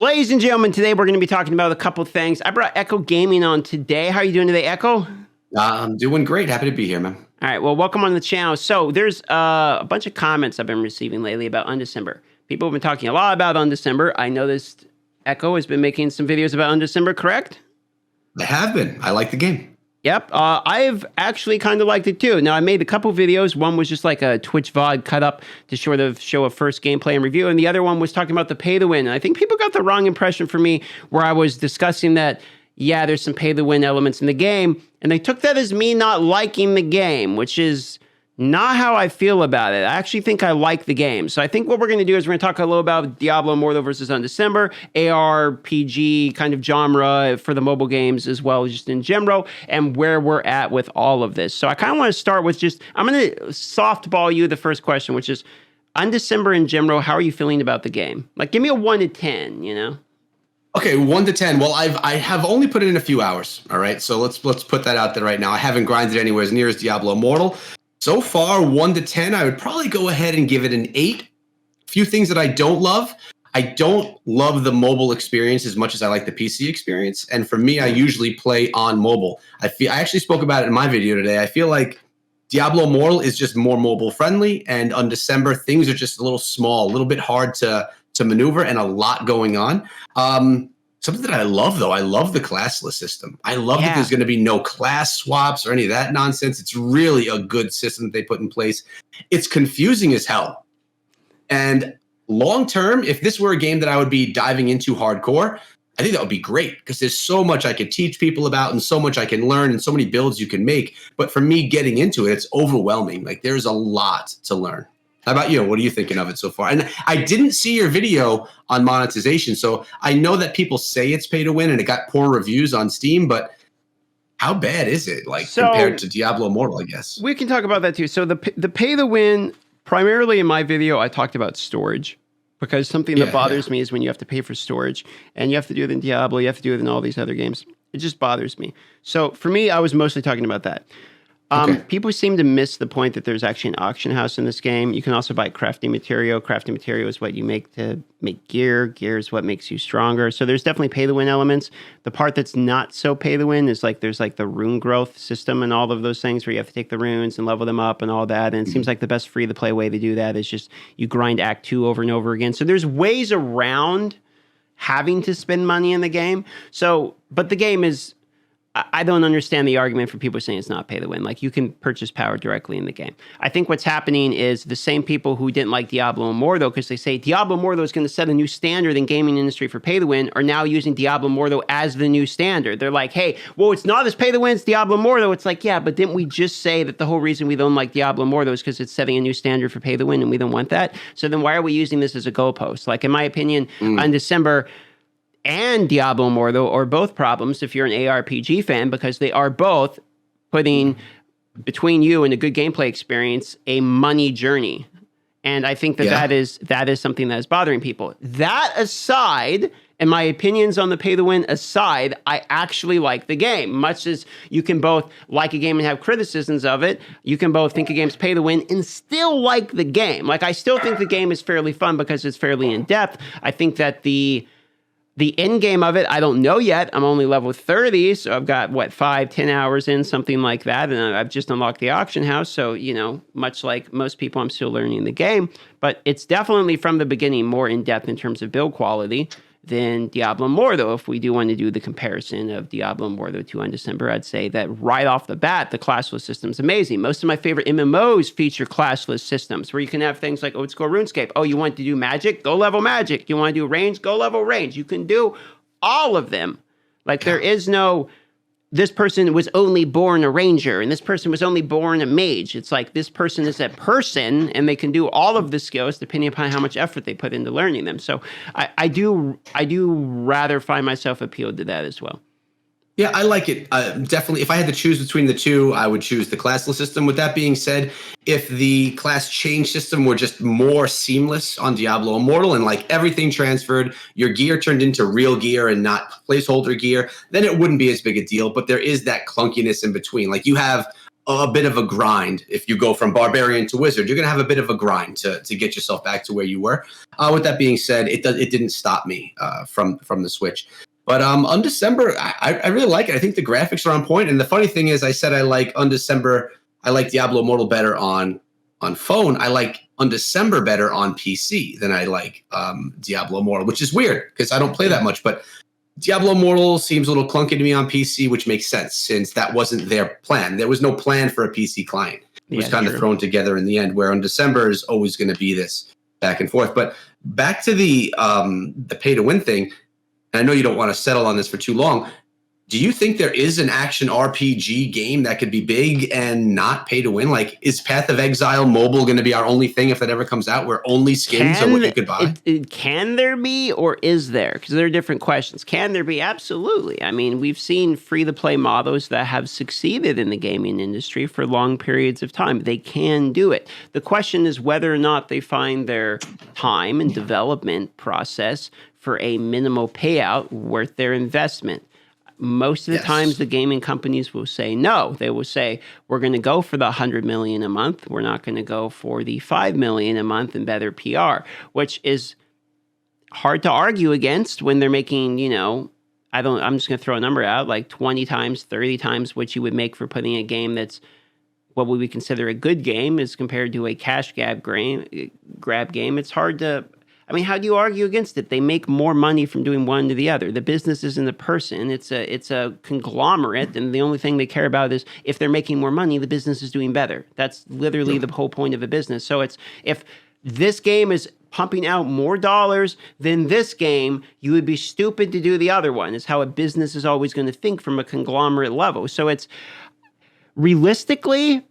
Ladies and gentlemen, today we're going to be talking about a couple things. I brought Echo Gaming on today. How are you doing today, Echo? I'm doing great. Happy to be here, man. All right, well, welcome on the channel. So there's a bunch of comments I've been receiving lately about Undecember. People have been talking a lot about Undecember. I noticed Echo has been making some videos about Undecember, correct? I have been. I like the game. Yep, I've actually kind of liked it too. Now, I made a couple videos. One was just like a Twitch VOD cut up to sort of show a first gameplay and review, and the other one was talking about the pay to win. And I think people got the wrong impression from me where I was discussing that, yeah, there's some pay to win elements in the game, and they took that as me not liking the game, which is not how I feel about it. I actually think I like the game. So I think what we're going to do is we're going to talk a little about Diablo Immortal versus Undecember, ARPG kind of genre for the mobile games as well as just in general, and where we're at with all of this. So I kind of want to start with just, I'm going to softball you the first question, which is Undecember in general, how are you feeling about the game? Like, give me a 1 to 10, you know? Okay, 1 to 10. Well, I have only put in a few hours. All right, so let's put that out there right now. I haven't grinded anywhere as near as Diablo Immortal. So far, 1 to 10, I would probably go ahead and give it an 8. A few things that I don't love. I don't love the mobile experience as much as I like the PC experience. And for me, I usually play on mobile. I actually spoke about it in my video today. I feel like Diablo Immortal is just more mobile friendly, and on December, things are just a little small, a little bit hard to maneuver, and a lot going on. Something that I love, though, I love the classless system. I love that there's going to be no class swaps or any of that nonsense. It's really a good system that they put in place. It's confusing as hell. And long term, if this were a game that I would be diving into hardcore, I think that would be great because there's so much I could teach people about and so much I can learn and so many builds you can make. But for me getting into it, it's overwhelming. Like, there's a lot to learn. How about you? What are you thinking of it so far? And I didn't see your video on monetization, so I know that people say it's pay to win and it got poor reviews on Steam, but how bad is it, like, compared to Diablo Immortal, I guess? We can talk about that too. So the pay to win, primarily in my video, I talked about storage because something that bothers me is when you have to pay for storage, and you have to do it in Diablo, you have to do it in all these other games. It just bothers me. So for me, I was mostly talking about that. People seem to miss the point that there's actually an auction house in this game. You can also buy crafting material. Crafting material is what you make to make gear. Gear is what makes you stronger. So there's definitely pay-to-win elements. The part that's not so pay-to-win is like there's like the rune growth system and all of those things where you have to take the runes and level them up and all that. And it seems like the best free-to-play way to do that is just you grind Act 2 over and over again. So there's ways around having to spend money in the game. So, but the game is... I don't understand the argument for people saying it's not pay to win. Like, you can purchase power directly in the game. I think what's happening is the same people who didn't like Diablo Immortal because they say Diablo Immortal is going to set a new standard in gaming industry for pay to win are now using Diablo Immortal as the new standard. They're like, hey, well, it's not as pay to win, it's Diablo Immortal. It's like, yeah, but didn't we just say that the whole reason we don't like Diablo Immortal is because it's setting a new standard for pay to win and we don't want that? So then why are we using this as a goalpost? Like, in my opinion, on December and Diablo Immortal are both problems if you're an ARPG fan, because they are both putting between you and a good gameplay experience a money journey. And I think that that is something that is bothering people. That aside, and my opinions on the pay to win aside, I actually like the game. Much as you can both like a game and have criticisms of it, you can both think a game's pay to win and still like the game. Like, I still think the game is fairly fun because it's fairly in depth. I think that the end game of it, I don't know yet. I'm only level 30, so I've got, 5-10 hours in, something like that, and I've just unlocked the auction house, so, you know, much like most people, I'm still learning the game, but it's definitely from the beginning more in-depth in terms of build quality than Diablo Immortal. If we do want to do the comparison of Diablo Immortal to Undecember, I'd say that right off the bat, the classless system is amazing. Most of my favorite MMOs feature classless systems where you can have things like, oh, let's go RuneScape. Oh, you want to do magic? Go level magic. You want to do range? Go level range. You can do all of them. Like, there is no, this person was only born a ranger and this person was only born a mage. It's like, this person is a person and they can do all of the skills depending upon how much effort they put into learning them. So I do rather find myself appealed to that as well. Yeah, I like it. Definitely, if I had to choose between the two, I would choose the classless system. With that being said, if the class change system were just more seamless on Diablo Immortal and like everything transferred, your gear turned into real gear and not placeholder gear, then it wouldn't be as big a deal. But there is that clunkiness in between. Like, you have a bit of a grind. If you go from barbarian to wizard, you're going to have a bit of a grind to get yourself back to where you were. With that being said, it didn't stop me from the Switch. But Undecember, I really like it. I think the graphics are on point. And the funny thing is, I said I like Undecember. I like Diablo Immortal better on phone. I like Undecember better on PC than I like Diablo Immortal, which is weird because I don't play that much. But Diablo Immortal seems a little clunky to me on PC, which makes sense since that wasn't their plan. There was no plan for a PC client. It was kind of thrown together in the end, where Undecember is always going to be this back and forth. But back to the pay to win thing. And I know you don't want to settle on this for too long. Do you think there is an action RPG game that could be big and not pay to win? Like, is Path of Exile mobile going to be our only thing if that ever comes out, where only skins are what you could buy? Can there be, or is there? Because there are different questions. Can there be? Absolutely. I mean, we've seen free-to-play models that have succeeded in the gaming industry for long periods of time. They can do it. The question is whether or not they find their time and development process for a minimal payout worth their investment. Most of the times the gaming companies will say no. They will say, we're going to go for the 100 million a month. We're not going to go for the 5 million a month and better PR, which is hard to argue against when they're making, I'm just going to throw a number out, like 20 times, 30 times what you would make for putting a game that's what we would consider a good game as compared to a cash grab game. It's hard to... I mean, how do you argue against it? They make more money from doing one to the other. The business isn't a person. It's a conglomerate, and the only thing they care about is if they're making more money, the business is doing better. That's literally the whole point of a business. So it's if this game is pumping out more dollars than this game, you would be stupid to do the other one. It's how a business is always going to think from a conglomerate level. So it's realistically...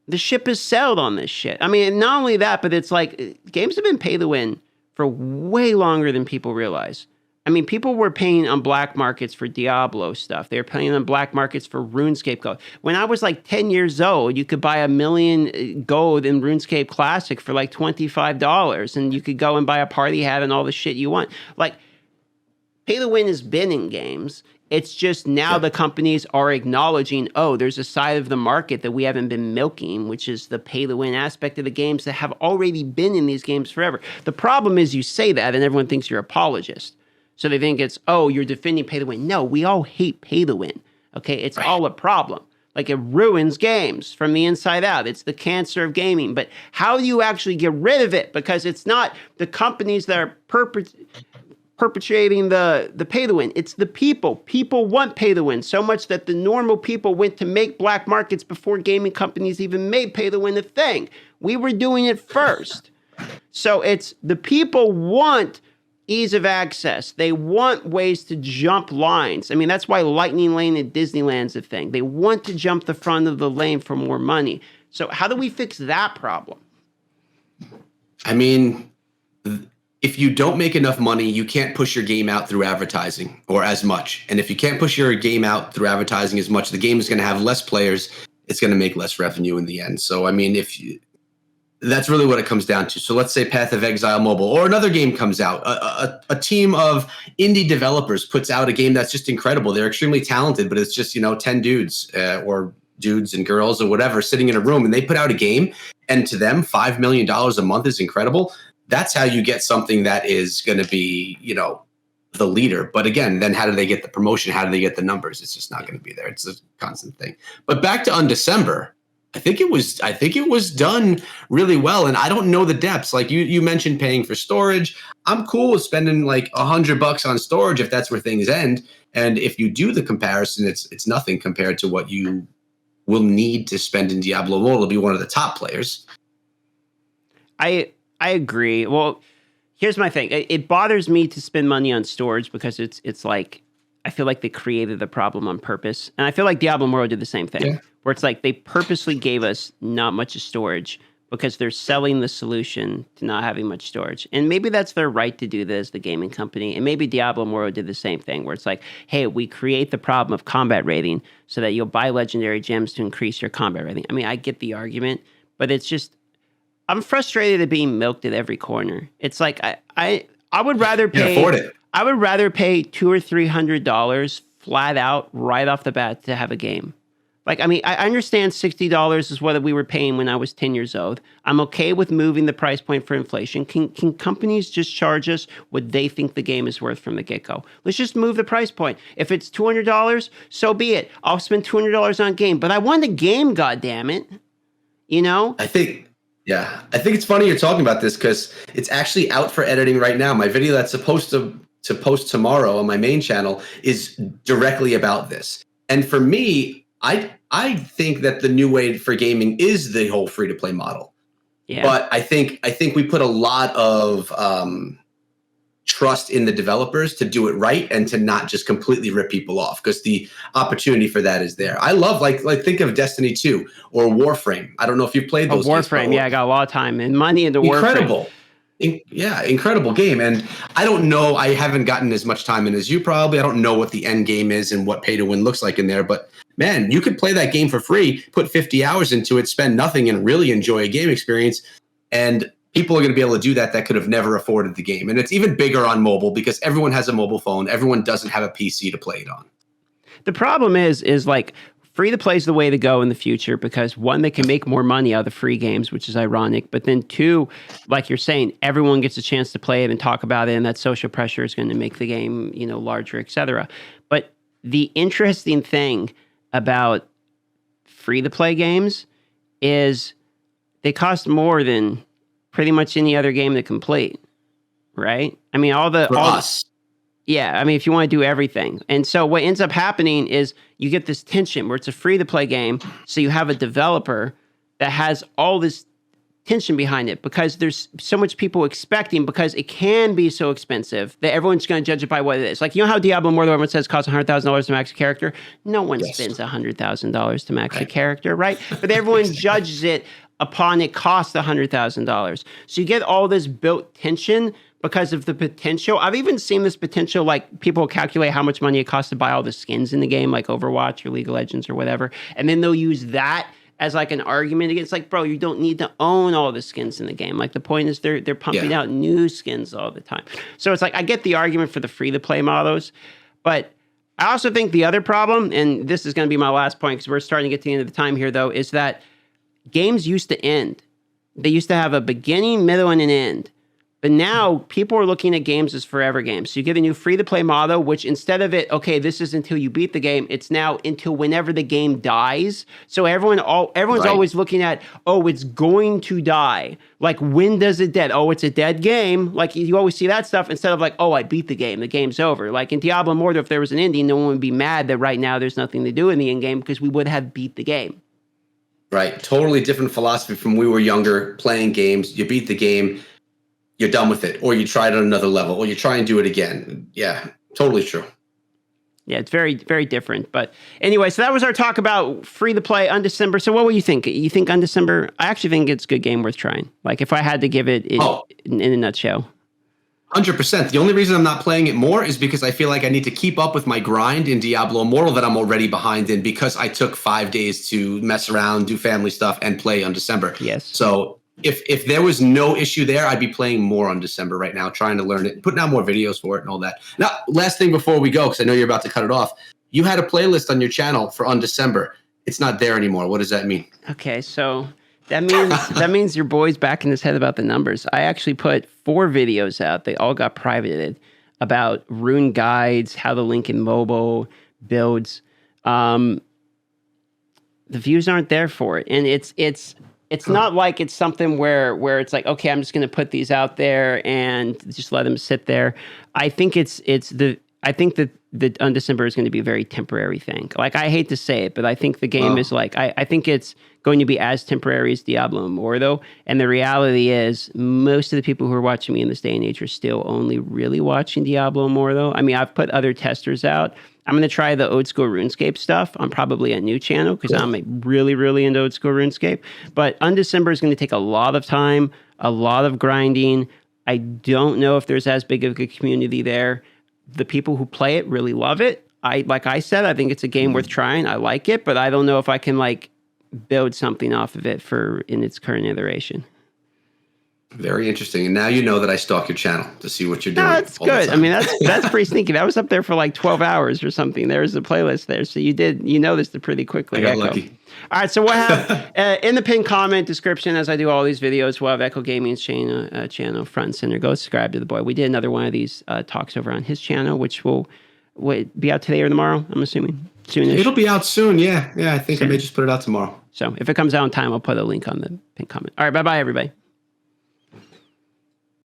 the ship has sailed on this shit. I mean, not only that, but it's like games have been pay to win for way longer than people realize. I mean, people were paying on black markets for Diablo stuff. They were paying on black markets for RuneScape gold. When I was like 10 years old, you could buy 1 million gold in RuneScape Classic for like $25, and you could go and buy a party hat and all the shit you want. Like, pay to win has been in games. It's just now the companies are acknowledging, oh, there's a side of the market that we haven't been milking, which is the pay-to-win aspect of the games that have already been in these games forever. The problem is you say that and everyone thinks you're an apologist. So they think it's, oh, you're defending pay-to-win. No, we all hate pay-to-win, okay? It's all a problem. Like, it ruins games from the inside out. It's the cancer of gaming. But how do you actually get rid of it? Because it's not the companies that are perpetuating the pay to win. It's the people. People want pay to win so much that the normal people went to make black markets before gaming companies even made pay to win a thing. We were doing it first. So it's the people want ease of access. They want ways to jump lines. I mean, that's why Lightning Lane at Disneyland's a thing. They want to jump the front of the lane for more money. So how do we fix that problem? I mean, if you don't make enough money, you can't push your game out through advertising or as much. And if you can't push your game out through advertising as much, the game is going to have less players. It's going to make less revenue in the end. So, I mean, that's really what it comes down to. So let's say Path of Exile mobile or another game comes out. A team of indie developers puts out a game that's just incredible. They're extremely talented, but it's just, 10 dudes or dudes and girls or whatever sitting in a room, and they put out a game, and to them, $5 million a month is incredible. That's how you get something that is going to be, the leader. But again, then how do they get the promotion? How do they get the numbers? It's just not going to be there. It's a constant thing. But back to Undecember, I think it was done really well. And I don't know the depths. Like you mentioned paying for storage. I'm cool with spending like $100 on storage if that's where things end. And if you do the comparison, it's nothing compared to what you will need to spend in Diablo Immortal to be one of the top players. I agree. Well, here's my thing. It bothers me to spend money on storage because it's like, I feel like they created the problem on purpose. And I feel like Diablo Immortal did the same thing, where it's like they purposely gave us not much storage because they're selling the solution to not having much storage. And maybe that's their right to do this, the gaming company. And maybe Diablo Immortal did the same thing, where it's like, hey, we create the problem of combat rating so that you'll buy legendary gems to increase your combat rating. I mean, I get the argument, but it's just, I'm frustrated at being milked at every corner. It's like I would rather pay. Afford it. I would rather pay $200 or $300 flat out right off the bat to have a game. Like, I mean, I understand $60 is what we were paying when I was 10 years old. I'm okay with moving the price point for inflation. Can companies just charge us what they think the game is worth from the get-go? Let's just move the price point. If it's $200, so be it. I'll spend $200 on a game, but I want the game, goddammit. You know? I think it's funny you're talking about this because it's actually out for editing right now. My video that's supposed to post tomorrow on my main channel is directly about this. And for me, I think that the new way for gaming is the whole free to play model. Yeah. But I think we put a lot of trust in the developers to do it right and to not just completely rip people off, because the opportunity for that is there. I love like think of Destiny 2 or Warframe. I don't know if you've played those. Warframe, yeah, I got a lot of time and money into incredible. Warframe. Incredible game. And I don't know, I haven't gotten as much time in as you probably. I don't know what the end game is and what pay to win looks like in there, but man, you could play that game for free, put 50 hours into it, spend nothing, and really enjoy a game experience. And people are going to be able to do that could have never afforded the game. And it's even bigger on mobile because everyone has a mobile phone. Everyone doesn't have a PC to play it on. The problem is like free to play is the way to go in the future because one, they can make more money out of the free games, which is ironic. But then two, like you're saying, everyone gets a chance to play it and talk about it. And that social pressure is going to make the game, larger, et cetera. But the interesting thing about free-to-play games is they cost more than pretty much any other game to complete, right? I mean, yeah, I mean, if you want to do everything. And so what ends up happening is you get this tension where it's a free-to-play game, so you have a developer that has all this tension behind it because there's so much people expecting because it can be so expensive that everyone's going to judge it by what it is. Like, you know how Diablo Immortal, everyone says costs $100,000 to max a character? No one spends $100,000 to max a character, right? But everyone judges it upon it costs $100,000. So you get all this built tension because of the potential. I've even seen this potential, like people calculate how much money it costs to buy all the skins in the game, like Overwatch or League of Legends or whatever. And then they'll use that as like an argument against, like, bro, you don't need to own all the skins in the game. Like, the point is they're pumping out new skins all the time. So it's like, I get the argument for the free-to-play models, but I also think the other problem, and this is going to be my last point because we're starting to get to the end of the time here, though, is that games used to end. They used to have a beginning, middle, and an end. But now people are looking at games as forever games. So you get a new free-to-play model, which instead of it, okay, this is until you beat the game, it's now until whenever the game dies. So everyone's always looking at, oh, it's going to die. Like, when does it dead? Oh, it's a dead game. Like, you always see that stuff instead of like, oh, I beat the game. The game's over. Like in Diablo Immortal, if there was an ending, no one would be mad that right now there's nothing to do in the end game because we would have beat the game. Right. Totally different philosophy from when we were younger playing games. You beat the game, you're done with it, or you try it on another level, or you try and do it again. Yeah, totally true. Yeah, it's very, very different. But anyway, so that was our talk about free to play Undecember. So what will you think? You think Undecember? I actually think it's a good game worth trying. Like, if I had to give it in a nutshell. 100%. The only reason I'm not playing it more is because I feel like I need to keep up with my grind in Diablo Immortal that I'm already behind in because I took 5 days to mess around, do family stuff, and play Undecember. Yes. So if there was no issue there, I'd be playing more Undecember right now, trying to learn it, putting out more videos for it and all that. Now, last thing before we go, because I know you're about to cut it off, you had a playlist on your channel for Undecember. It's not there anymore. What does that mean? Okay, so that means your boy's back in his head about the numbers. I actually put 4 videos out. They all got privated about rune guides, how to link in mobile, builds. The views aren't there for it, and it's not like it's something where it's like, okay, I'm just going to put these out there and just let them sit there. I think I think that the Undecember is going to be a very temporary thing. Like, I hate to say it, but I think the game is like, I think it's going to be as temporary as Diablo Immortal. And the reality is most of the people who are watching me in this day and age are still only really watching Diablo Immortal. I mean, I've put other testers out. I'm going to try the old school RuneScape stuff on probably a new channel because I'm really, really into old school RuneScape. But Undecember is going to take a lot of time, a lot of grinding. I don't know if there's as big of a community there. The people who play it really love it. Like I said, I think it's a game worth trying. I like it, but I don't know if I can like build something off of it in its current iteration. Very interesting. And now you know that I stalk your channel to see what you're doing. No, that's all the good. I time. mean, that's pretty sneaky. That was up there for like 12 hours or something. There's a playlist there. So you noticed it pretty quickly. I got Echo. lucky. All right. So we'll have in the pinned comment description, as I do all these videos, we'll have Echo Gaming's channel front and center. Go subscribe to the boy. We did another one of these talks over on his channel, which will be out today or tomorrow, I'm assuming. Soonish. It'll be out soon. Yeah. I think I may just put it out tomorrow. So if it comes out in time, I'll put a link on the pinned comment. All right. Bye-bye, everybody.